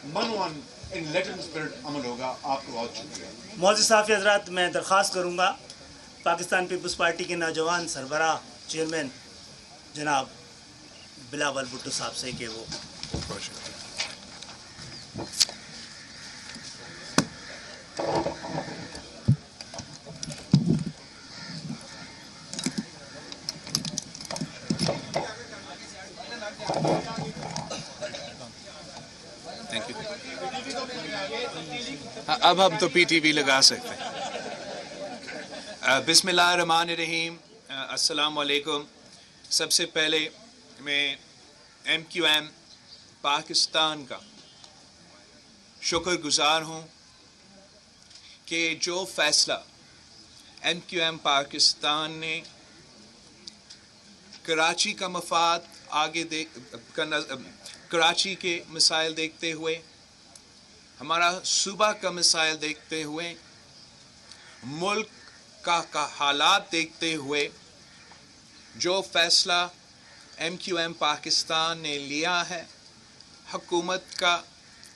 من ان لیٹن اسپرٹ عمل ہوگا. آپ کو بہت شکریہ. معزز صحافی حضرات، میں درخواست کروں گا پاکستان پیپلز پارٹی کے نوجوان سربراہ چیئرمین جناب بلاول بھٹو صاحب سے کہ وہ اب ہم تو پی ٹی وی لگا سکتے ہیں. بسم اللہ الرحمن الرحیم. السلام علیکم. سب سے پہلے میں ایم کیو ایم پاکستان کا شکر گزار ہوں کہ جو فیصلہ ایم کیو ایم پاکستان نے کراچی کا مفاد کراچی کے مسائل دیکھتے ہوئے، ہمارا صوبہ کا مسائل دیکھتے ہوئے، ملک کا حالات دیکھتے ہوئے جو فیصلہ ایم کیو ایم پاکستان نے لیا ہے، حکومت کا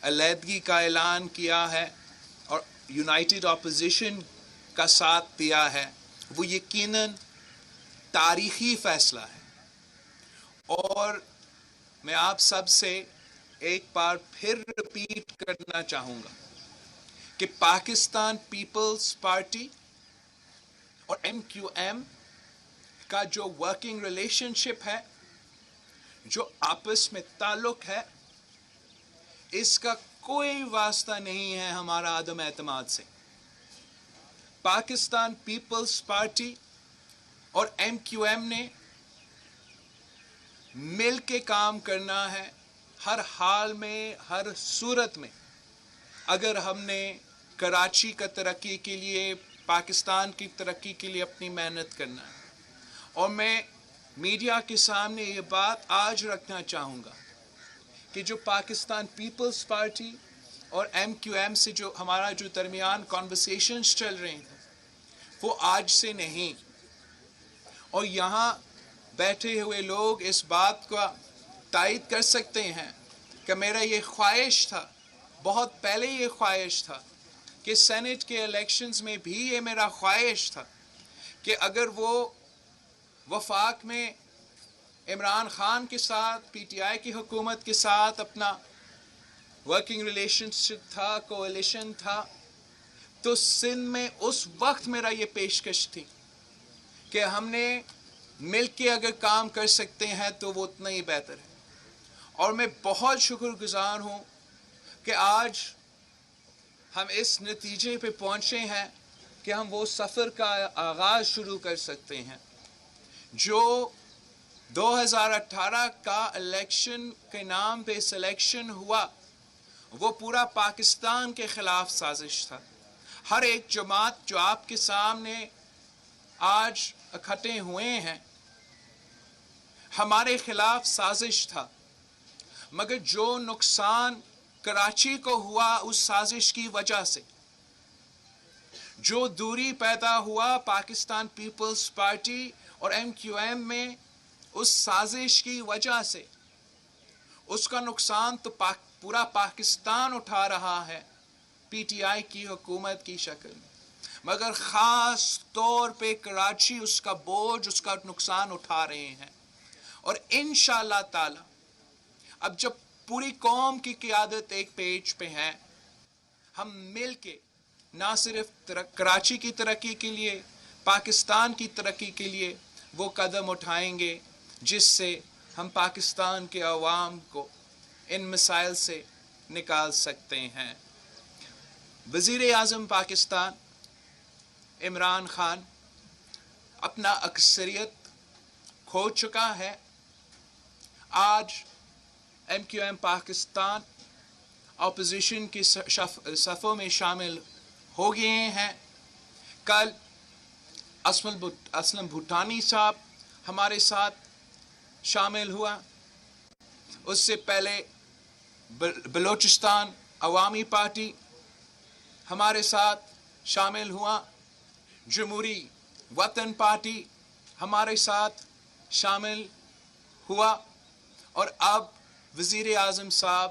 علیحدگی کا اعلان کیا ہے اور یونائٹڈ اپوزیشن کا ساتھ دیا ہے، وہ یقیناً تاریخی فیصلہ ہے. اور میں آپ سب سے ایک بار پھر رپیٹ کرنا چاہوں گا کہ پاکستان پیپلز پارٹی اور ایم کیو ایم کا جو ورکنگ ریلیشن شپ ہے، جو آپس میں تعلق ہے، اس کا کوئی واسطہ نہیں ہے ہمارا عدم اعتماد سے. پاکستان پیپلز پارٹی اور ایم کیو ایم نے مل کے کام کرنا ہے ہر حال میں، ہر صورت میں. اگر ہم نے کراچی کا ترقی کے لیے، پاکستان کی ترقی کے لیے اپنی محنت کرنا ہے. اور میں میڈیا کے سامنے یہ بات آج رکھنا چاہوں گا کہ جو پاکستان پیپلز پارٹی اور ایم کیو ایم سے جو ہمارا جو درمیان کانورسیشنز چل رہے ہیں، وہ آج سے نہیں. اور یہاں بیٹھے ہوئے لوگ اس بات کا تائید کر سکتے ہیں کہ میرا یہ خواہش تھا، بہت پہلے یہ خواہش تھا کہ سینٹ کے الیکشنز میں بھی یہ میرا خواہش تھا کہ اگر وہ وفاق میں عمران خان کے ساتھ، پی ٹی آئی کی حکومت کے ساتھ اپنا ورکنگ ریلیشن شپ تھا، کولیشن تھا، تو سندھ میں اس وقت میرا یہ پیشکش تھی کہ ہم نے مل کے اگر کام کر سکتے ہیں تو وہ اتنا ہی بہتر ہے. اور میں بہت شکر گزار ہوں کہ آج ہم اس نتیجے پہ پہنچے ہیں کہ ہم وہ سفر کا آغاز شروع کر سکتے ہیں جو 2018 کا الیکشن کے نام پہ سلیکشن ہوا. وہ پورا پاکستان کے خلاف سازش تھا. ہر ایک جماعت جو آپ کے سامنے آج اکٹھے ہوئے ہیں، ہمارے خلاف سازش تھا. مگر جو نقصان کراچی کو ہوا اس سازش کی وجہ سے، جو دوری پیدا ہوا پاکستان پیپلز پارٹی اور ایم کیو ایم میں اس سازش کی وجہ سے، اس کا نقصان تو پورا پاکستان اٹھا رہا ہے پی ٹی آئی کی حکومت کی شکل میں. مگر خاص طور پہ کراچی اس کا بوجھ، اس کا نقصان اٹھا رہے ہیں. اور انشاءاللہ تعالی اب جب پوری قوم کی قیادت ایک پیج پہ ہے، ہم مل کے نہ صرف کراچی کی ترقی کے لیے، پاکستان کی ترقی کے لیے وہ قدم اٹھائیں گے جس سے ہم پاکستان کے عوام کو ان مسائل سے نکال سکتے ہیں. وزیر اعظم پاکستان عمران خان اپنا اکثریت کھو چکا ہے. آج ایم کیو ایم پاکستان اپوزیشن کی صفوں میں شامل ہو گئے ہیں. کل اسلم بھوٹانی صاحب ہمارے ساتھ شامل ہوا. اس سے پہلے بلوچستان عوامی پارٹی ہمارے ساتھ شامل ہوا. جمہوری وطن پارٹی ہمارے ساتھ شامل ہوا. اور اب وزیر اعظم صاحب